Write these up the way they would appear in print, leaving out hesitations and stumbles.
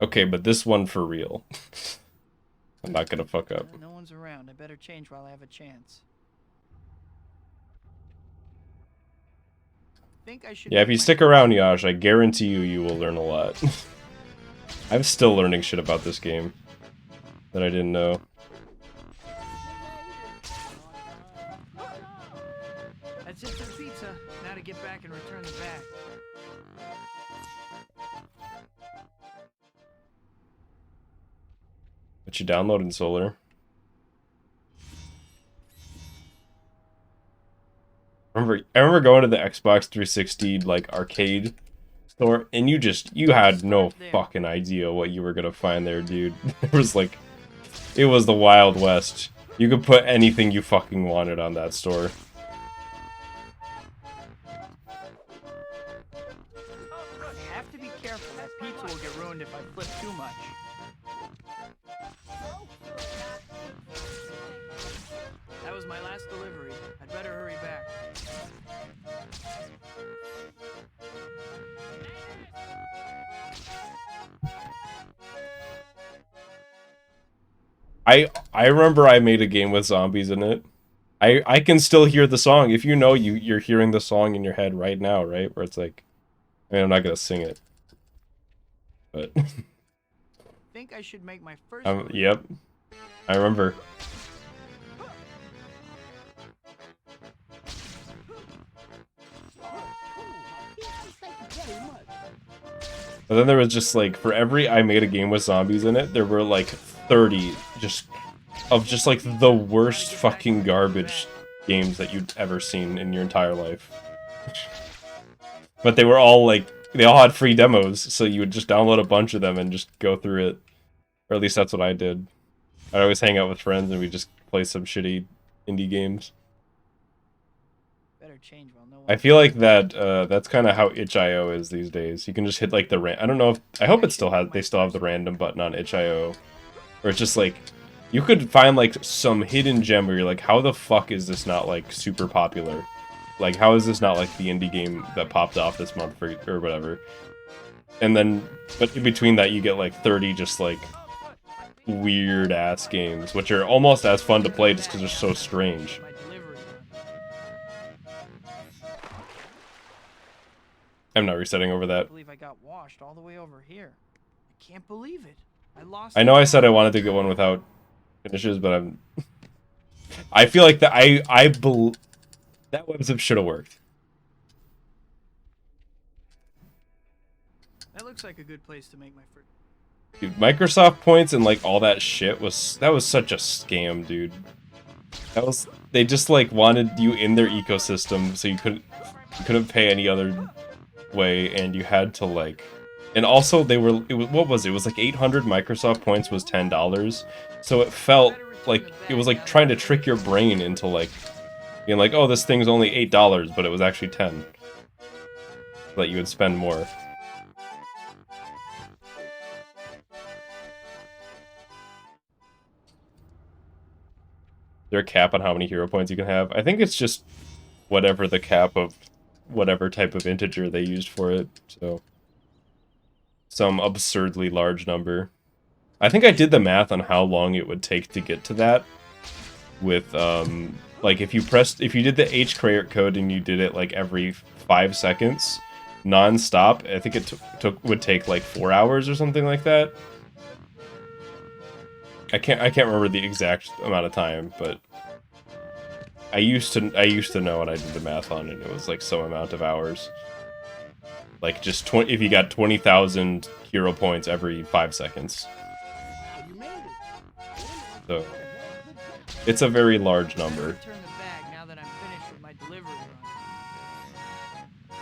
Okay, but this one for real. I'm not gonna fuck up. No one's around. I better change while I have a chance. Think I should Yeah, if make you my stick first around, Yash, I guarantee you will learn a lot. I'm still learning shit about this game that I didn't know. That's it for the pizza. Now to get back and return the bag. But you downloaded Solar. I remember going to the Xbox 360 like arcade store, and you had no fucking idea what you were gonna find there, dude. It was the Wild West. You could put anything you fucking wanted on that store. I have to be careful. That pizza will get ruined if I flip too much. That was my last delivery. I'd better hurry back. I remember I made a game with zombies in it. I can still hear the song. If you know, you're hearing the song in your head right now, right? Where it's like, I mean, I'm not gonna sing it, but Think I should make my first delivery. yep, I remember. But then there was just like, for every I made a game with zombies in it, there were like 30 just like the worst fucking garbage games that you'd ever seen in your entire life. But they were all like, they all had free demos, so you would just download a bunch of them and just go through it. Or at least that's what I did. I'd always hang out with friends and we'd just play some shitty indie games. Better change while no one. I feel like that's kind of how itch.io is these days. You can just hit like I don't know if, I hope they still have the random button on itch.io. Or it's just like, you could find like some hidden gem where you're like, how the fuck is this not like super popular? Like, how is this not like the indie game that popped off this month or whatever? And then, but in between that, you get like 30 just like weird ass games, which are almost as fun to play just because they're so strange. My delivery run. I'm not resetting over I that. believe I got washed all the way over here. I can't believe it. I lost. I know I said I wanted to get one without finishes, but I feel like that web zip should have worked. That looks like a good place to make my first. Dude, Microsoft points and like all that shit was such a scam, dude. They just like wanted you in their ecosystem so you couldn't pay any other way, and you had to like, and also what was it? It was like 800 Microsoft points was $10. So it felt like it was like trying to trick your brain into like being like, oh, this thing's only $8, but it was actually 10. So that you would spend more. Is there a cap on how many hero points you can have? I think it's just whatever the cap of whatever type of integer they used for it, so some absurdly large number. I think I did the math on how long it would take to get to that with like if you did the H code and you did it like every 5 seconds non-stop, I think it would take like 4 hours or something like that. I can't remember the exact amount of time, but I used to know, and I did the math on it. It was like some amount of hours. Like just if you got 20,000 hero points every 5 seconds. So it's a very large number. Return the bag now that I'm finished with my delivery run.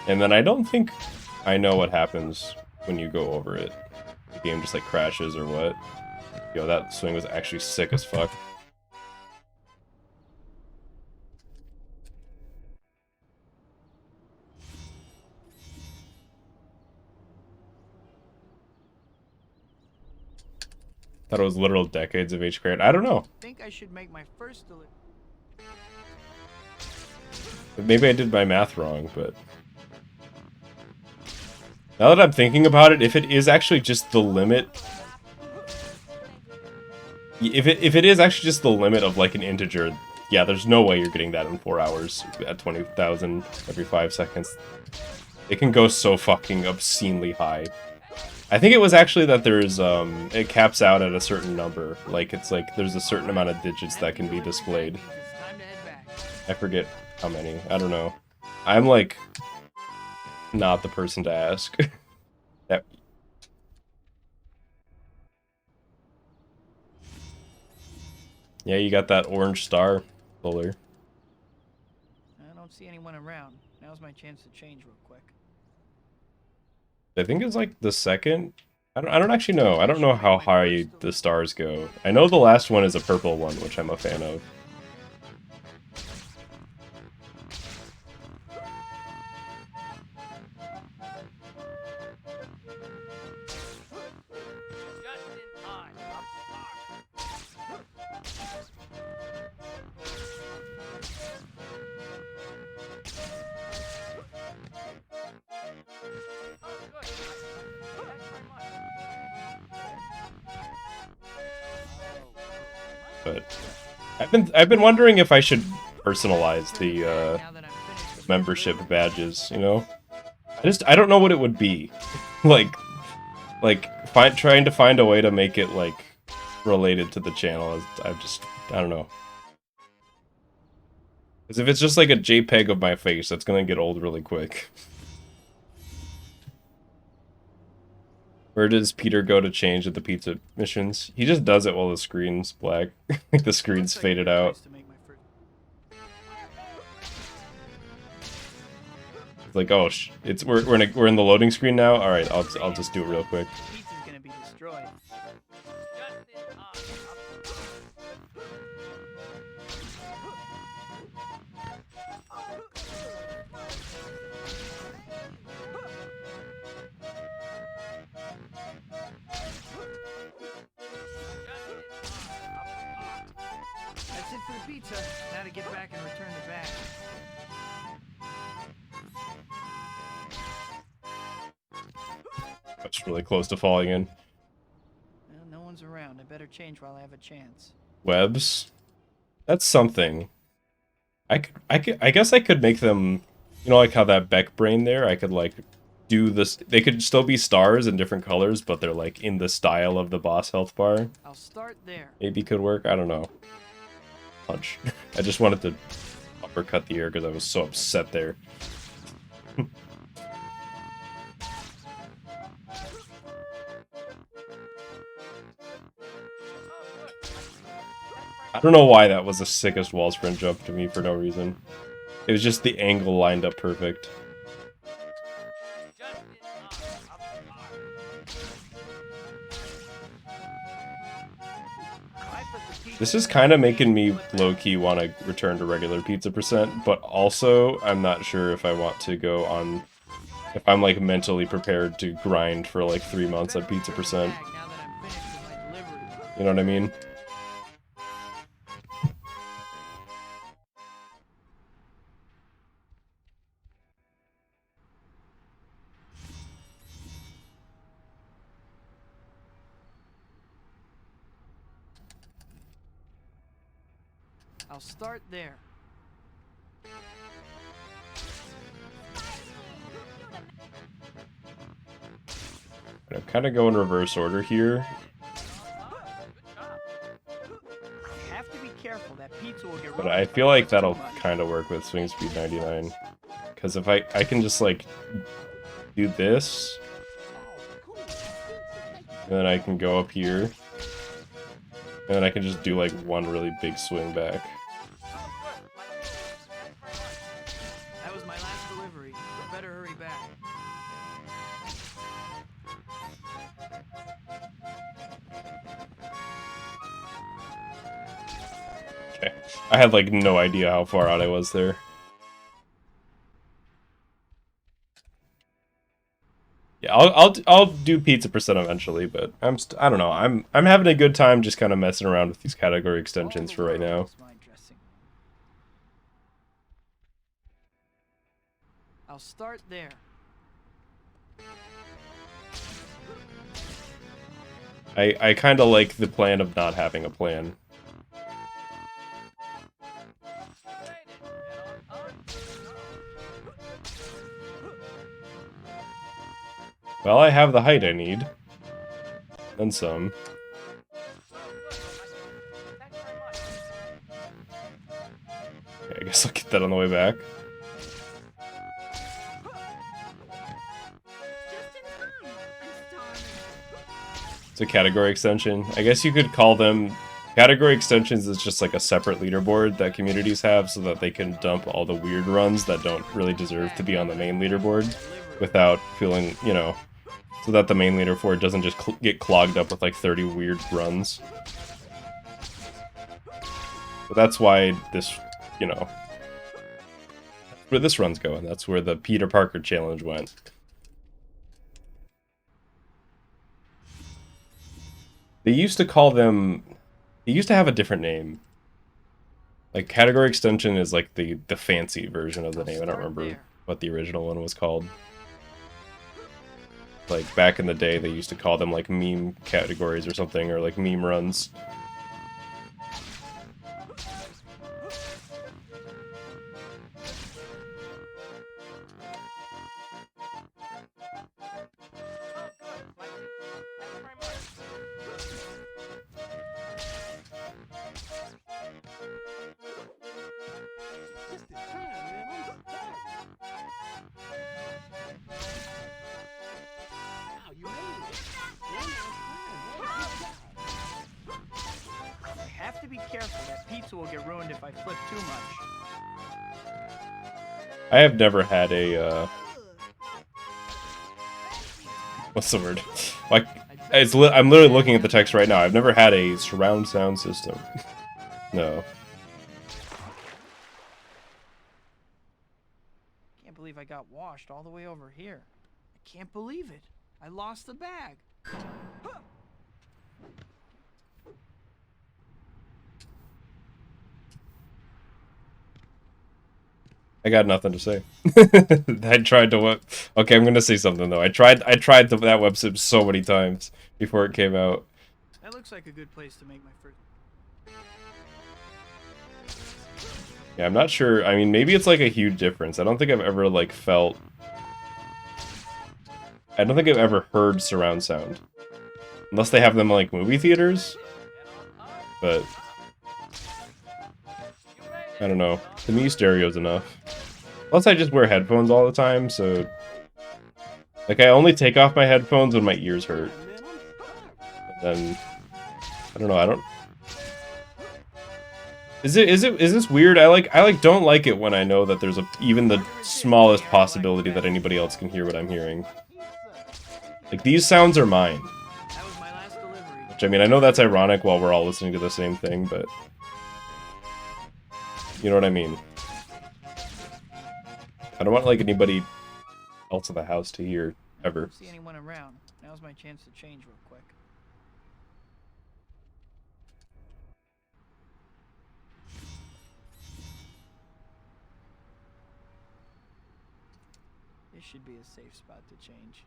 And then I don't think I know what happens when you go over it. The game just like crashes or what. Yo, that swing was actually sick as fuck. Thought it was literal decades of H credit. I don't know. Think I should make my first delivery. Maybe I did my math wrong, but Now that I'm thinking about it, if it is actually just the limit, if it is actually just the limit of like an integer, yeah, there's no way you're getting that in 4 hours at 20,000 every 5 seconds. It can go so fucking obscenely high. I think it was actually that there's it caps out at a certain number. Like it's like there's a certain amount of digits that can be displayed. I forget how many. I don't know. I'm like not the person to ask. That yeah, you got that orange star, Fuller. I don't see anyone around. Now's my chance to change real quick. I think it's like the second. I don't actually know. I don't know how high the stars go. I know the last one is a purple one, which I'm a fan of. But I've been wondering if I should personalize the membership badges, you know? I don't know what it would be. like trying to find a way to make it like related to the channel. I don't know. Because if it's just like a JPEG of my face, that's gonna get old really quick. Where does Peter go to change at the pizza missions? He just does it while the screen's black. Like the screen's faded out. It's like, oh, we're in the loading screen now. All right, I'll just do it real quick. That's it for the pizza. Now to get back and return the bag. That's really close to falling in. Well, no one's around. I better change while I have a chance. Webs. That's something. I guess I could make them, you know, like how that Beck brain there. I could like do this. They could still be stars in different colors, but they're like in the style of the boss health bar. I'll start there. Maybe could work. I don't know. Punch. I just wanted to uppercut the air because I was so upset there. I don't know why that was the sickest wall sprint jump to me for no reason. It was just the angle lined up perfect. This is kind of making me low-key want to return to regular pizza percent, but also I'm not sure if I want to go on... If I'm like mentally prepared to grind for like 3 months on pizza percent. You know what I mean? I'll start there. I'm kind of going reverse order here. Have to be careful. That pizza will get But I feel like that'll kind of work with Swing Speed 99. Because if I can just like do this, and then I can go up here, and then I can just do like one really big swing back. That was my last delivery. You better hurry back. Okay. I had like no idea how far out I was there. Yeah, I'll do pizza percent eventually, but I don't know. I'm having a good time just kind of messing around with these category extensions for right now. I'll start there. I kind of like the plan of not having a plan. Well, I have the height I need. And some. Okay, I guess I'll get that on the way back. It's a category extension. I guess you could call them... Category extensions is just like a separate leaderboard that communities have so that they can dump all the weird runs that don't really deserve to be on the main leaderboard without feeling, you know, so that the main leaderboard doesn't just get clogged up with like 30 weird runs. But that's why this, you know, where this run's going. That's where the Peter Parker challenge went. They used to call them... They used to have a different name. Like, category extension is like the fancy version of the name. I don't remember what the original one was called. Like, back in the day, they used to call them, like, meme categories or something, or, like, meme runs. I have to be careful. That pizza will get ruined if I flip too much. I have never had a, what's the word? Like, I'm literally looking at the text right now. I've never had a surround sound system. No. Can't believe I got washed all the way over here. I can't believe it. I lost the bag. I got nothing to say. I tried to okay, I'm gonna say something though. I tried that website so many times before it came out. That looks like a good place to make my first. Yeah, I'm not sure. I mean, maybe it's like a huge difference. I don't think I've ever like felt. I don't think I've ever heard surround sound, unless they have them in, like movie theaters. But I don't know. To me, stereo's enough. Plus, I just wear headphones all the time, so... Like, I only take off my headphones when my ears hurt. And then... I don't know, I don't... Is this weird? I don't like it when I know that there's even the smallest possibility that anybody else can hear what I'm hearing. Like, these sounds are mine. Which, I mean, I know that's ironic while we're all listening to the same thing, but... You know what I mean? I don't want, like, anybody else in the house to hear, ever. I don't see anyone around. Now's my chance to change real quick. This should be a safe spot to change.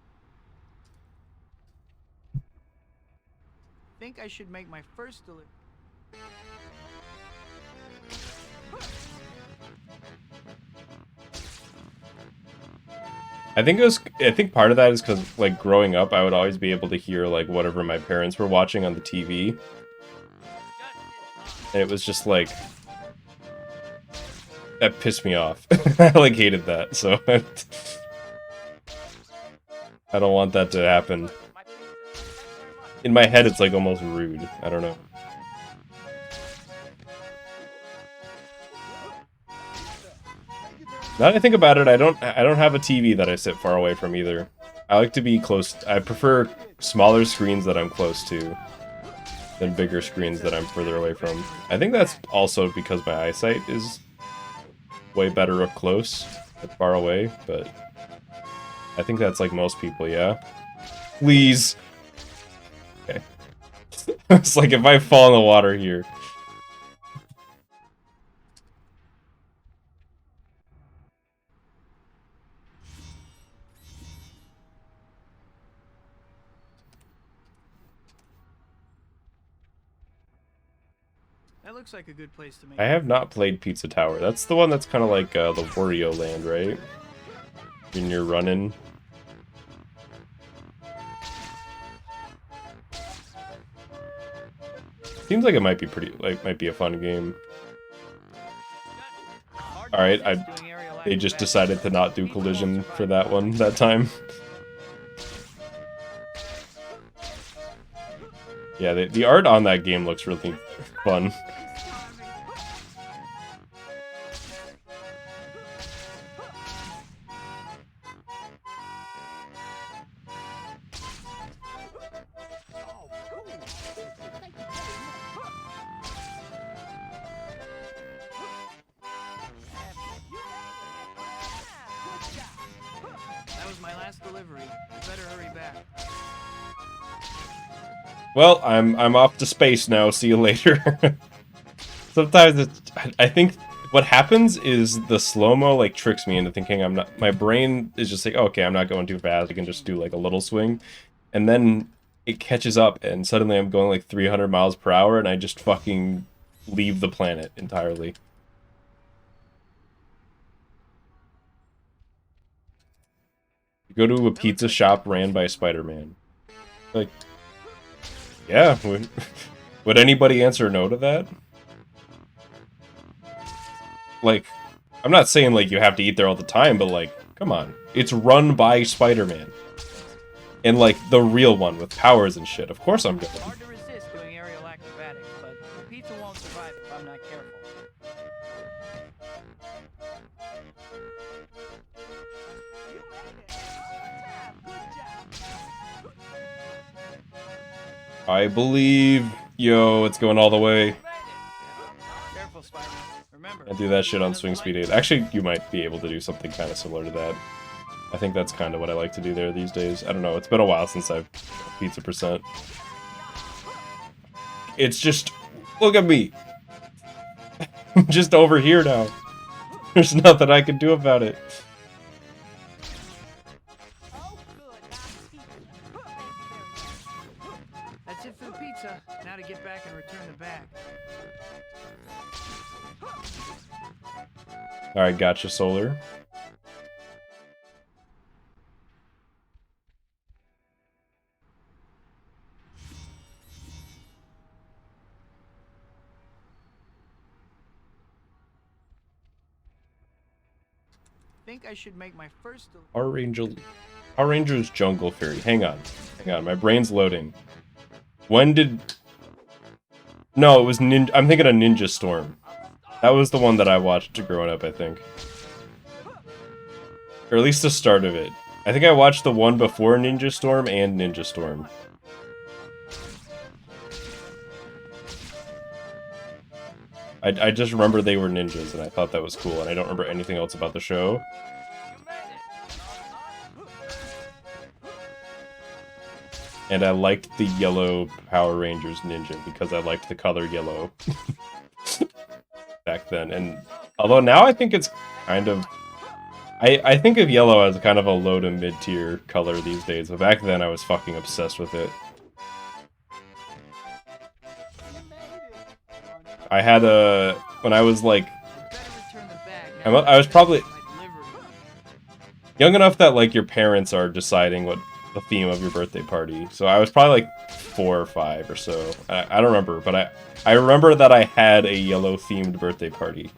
Think I should make my first delivery. I think part of that is because, like, growing up, I would always be able to hear, like, whatever my parents were watching on the TV. And it was just, like... That pissed me off. I, like, hated that, so... I don't want that to happen. In my head, it's, like, almost rude. I don't know. Now that I think about it, I don't have a TV that I sit far away from either. I like to be close. I prefer smaller screens that I'm close to than bigger screens that I'm further away from. I think that's also because my eyesight is way better up close than far away, but I think that's like most people, yeah? Please! Okay. It's like if I fall in the water here. That looks like a good place to make. I have not played Pizza Tower. That's the one that's kind of like the Wario Land, right? When you're running. Seems like it might be might be a fun game. All right, they just decided to not do collision for that one that time. Yeah, the art on that game looks really fun. That was my last delivery. You better hurry back. Well, I'm off to space now. See you later. Sometimes I think what happens is the slow-mo like tricks me into thinking I'm not. My brain is just like, oh, okay, I'm not going too fast. I can just do like a little swing, and then it catches up, and suddenly I'm going like 300 miles per hour, and I just fucking leave the planet entirely. You go to a pizza shop ran by Spider-Man. Like, yeah, would anybody answer no to that? Like, I'm not saying, like, you have to eat there all the time, but, like, come on. It's run by Spider-Man. And, like, the real one with powers and shit. Of course I'm going. Hard to resist doing aerial acrobatics, but the pizza won't survive if I'm not careful. I believe. Yo, it's going all the way. Careful, Spider. Remember. I do that shit on Swing Speed 8. Actually, you might be able to do something kind of similar to that. I think that's kind of what I like to do there these days. I don't know, it's been a while since I've pizza percent. It's just, look at me. I'm just over here now. There's nothing I can do about it. That's it for the pizza. Now to get back and return the bag. Alright, gotcha, Solar. Think I should make my first. Power Rangers Jungle Fury. Hang on. Hang on, my brain's loading. When did... No, it was Ninja... I'm thinking of Ninja Storm. That was the one that I watched growing up, I think. Or at least the start of it. I think I watched the one before Ninja Storm and Ninja Storm. I just remember they were ninjas, and I thought that was cool, and I don't remember anything else about the show. And I liked the yellow Power Rangers ninja, because I liked the color yellow. Back then, and although now I think it's kind of... I think of yellow as kind of a low to mid-tier color these days, but back then I was fucking obsessed with it. I had a... When I was like... I was probably... young enough that like your parents are deciding what the theme of your birthday party. So I was probably like 4 or 5 or so. I don't remember, but I remember that I had a yellow themed birthday party.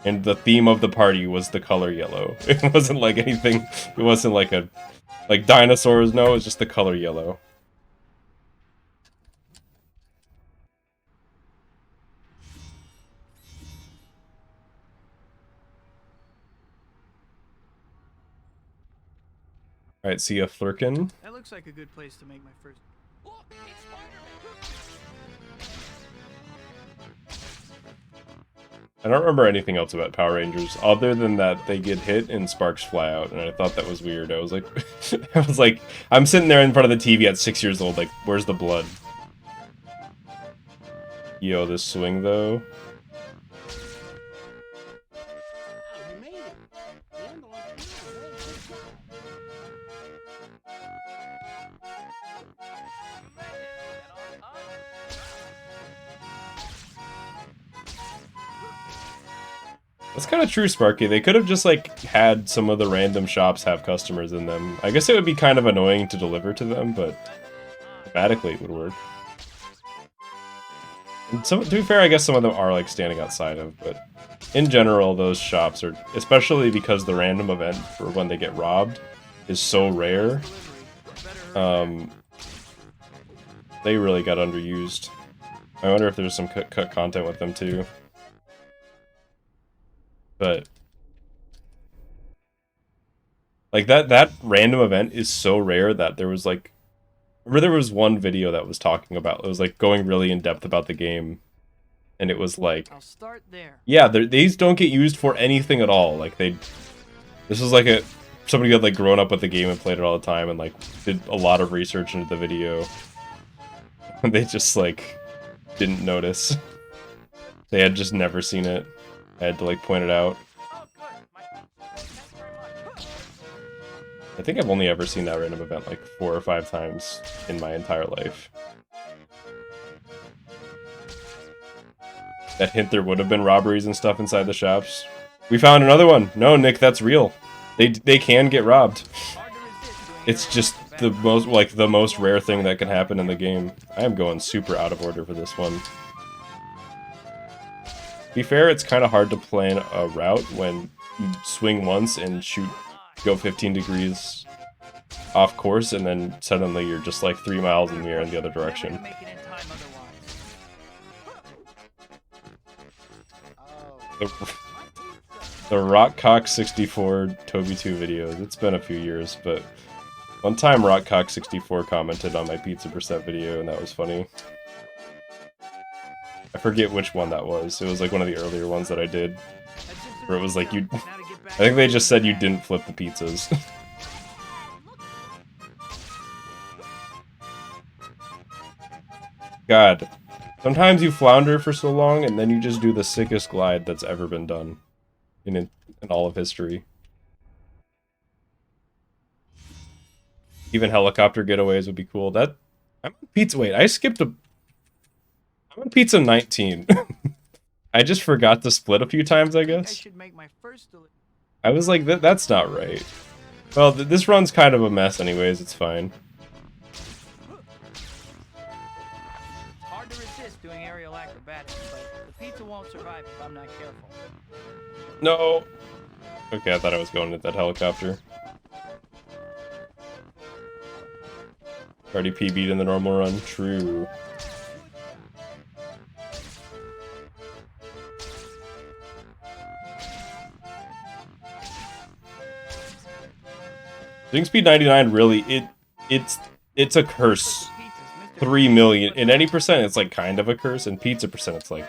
And the theme of the party was the color yellow. It wasn't like anything... It wasn't like a... Like dinosaurs, no, it was just the color yellow. Alright, see ya, Flurkin. That looks like a good place to make my first. Look, it's I don't remember anything else about Power Rangers, other than that they get hit and sparks fly out, and I thought that was weird. I was like, I'm sitting there in front of the TV at 6 years old, like, where's the blood? Yo, this swing, though. That's kind of true, Sparky. They could have just, like, had some of the random shops have customers in them. I guess it would be kind of annoying to deliver to them, but thematically it would work. And some, to be fair, I guess some of them are, like, standing outside of, but in general, those shops are, especially because the random event for when they get robbed is so rare, they really got underused. I wonder if there's some cut content with them, too. But like that random event is so rare that there was like, remember there was one video that was talking about, it was like going really in depth about the game, and it was like, I'll start there. yeah, these don't get used for anything at all. Like this was like somebody who had like grown up with the game and played it all the time and like did a lot of research into the video. And they just like didn't notice. They had just never seen it. I had to like point it out. I think I've only ever seen that random event like 4 or 5 times in my entire life. That hint there would have been robberies and stuff inside the shops. We found another one. No, Nick, that's real. They can get robbed. It's just the most rare thing that can happen in the game. I am going super out of order for this one. To be fair, it's kind of hard to plan a route when you swing once and go 15 degrees off course, and then suddenly you're just like 3 miles in the air in the other direction. The Rockcock64 Toby2 videos. It's been a few years, but one time Rockcock64 commented on my Pizza Percent video, and that was funny. I forget which one that was. It was like one of the earlier ones that I did. Where it was like I think they just said you didn't flip the pizzas. God. Sometimes you flounder for so long, and then you just do the sickest glide that's ever been done in all of history. Even helicopter getaways would be cool. I'm on pizza. Wait, I'm on pizza 19. I just forgot to split a few times, I guess. I was like, that's not right. Well, this run's kind of a mess anyways, it's fine. It's hard to resist doing aerial acrobatics, but the pizza won't survive if I'm not careful. No! Okay, I thought I was going at that helicopter. Already PB'd in the normal run. True. Doing speed 99 really, it's a curse. 3 million. In any percent, it's like kind of a curse. In pizza percent, it's like...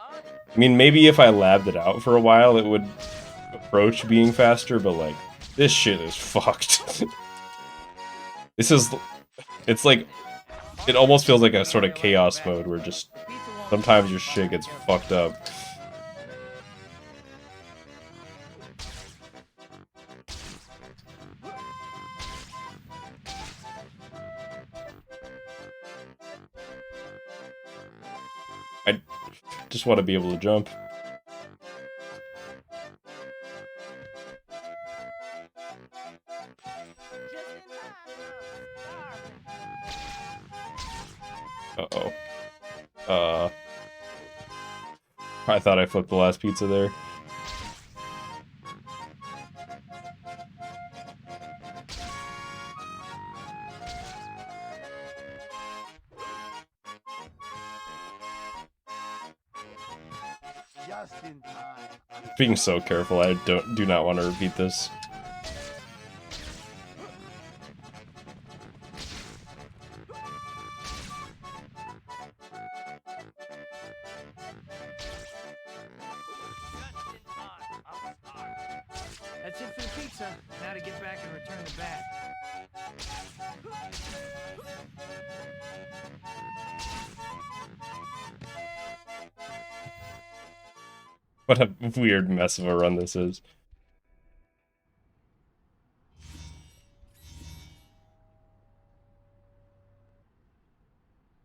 I mean, maybe if I labbed it out for a while, it would approach being faster, but like, this shit is fucked. It's like, it almost feels like a sort of chaos mode where just, sometimes your shit gets fucked up. I just want to be able to jump. Uh-oh. I thought I flipped the last pizza there. Just in time. Being so careful, I do not want to repeat this. That's it for the pizza. Now to get back and return the bag. What a weird mess of a run this is.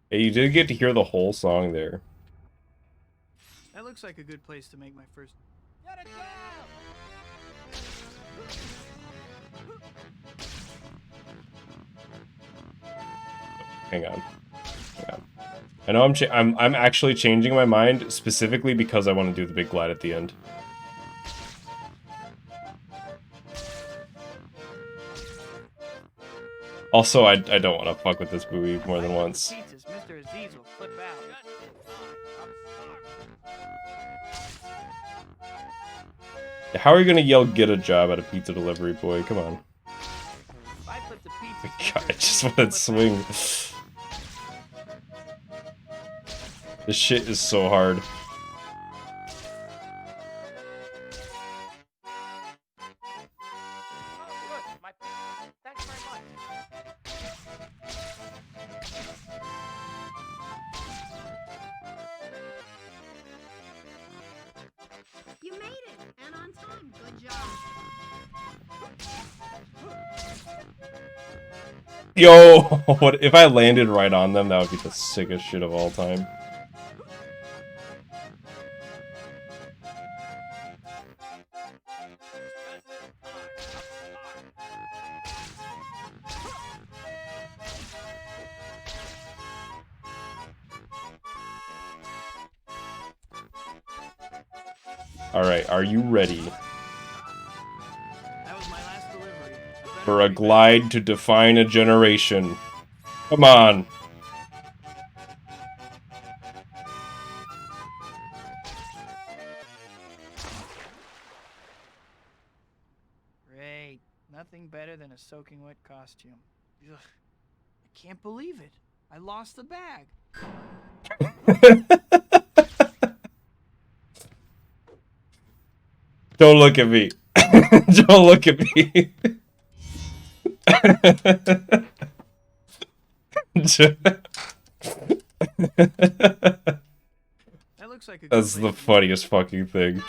Hey, you did get to hear the whole song there. That looks like a good place to make my first... Hang on. Hang on. I know I'm actually changing my mind specifically because I want to do the big glide at the end. Also, I don't want to fuck with this buoy more than once. Mr. Aziz will flip out. How are you gonna yell "get a job" at a pizza delivery boy? Come on. God, I just want to swing. This shit is so hard. You made it, and on time. Good job. Yo, what if I landed right on them? That would be the sickest shit of all time. Alright, are you ready? That was my last delivery. For a glide to define a generation. Come on. Great. Nothing better than a soaking wet costume. Ugh. I can't believe it. I lost the bag. Don't look at me. Don't look at me. That looks like a good That's place the to funniest fucking thing.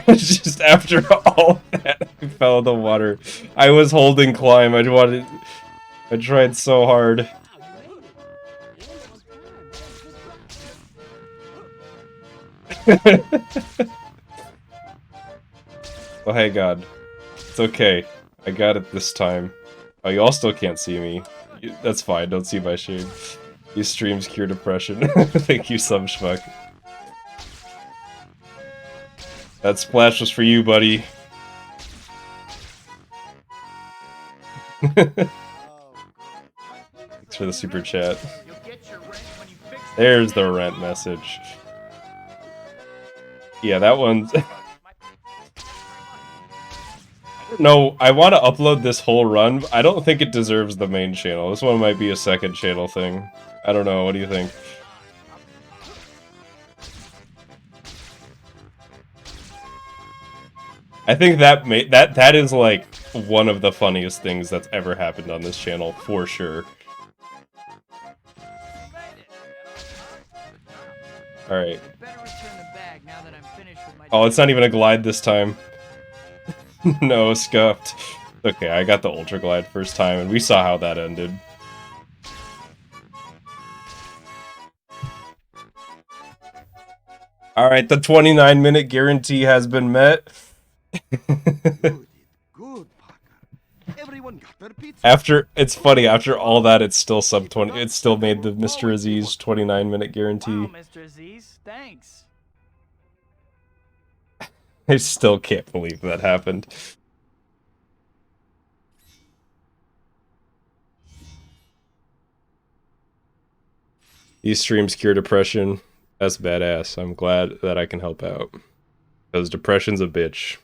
Just after all that, I fell in the water. I was holding climb. I tried so hard. Oh, hey God. It's okay. I got it this time. Oh, you all still can't see me. That's fine, don't see my shame. These streams cure depression. Thank you, some schmuck. That splash was for you, buddy. Thanks for the super chat. There's the rent message. Yeah, that one's... No, I want to upload this whole run. I don't think it deserves the main channel. This one might be a second channel thing. I don't know, what do you think? I think that is like one of the funniest things that's ever happened on this channel, for sure. Alright. Oh, it's not even a glide this time. No, scuffed. Okay, I got the Ultra Glide first time, and we saw how that ended. Alright, the 29-minute guarantee has been met. Good, Parker. Everyone got their pizza. After, it's funny, after all that, it's still sub 20, it still made the Mr. Aziz 29-minute guarantee. Wow, Mr. Aziz, thanks. I still can't believe that happened. These streams cure depression. That's badass. I'm glad that I can help out. Because depression's a bitch.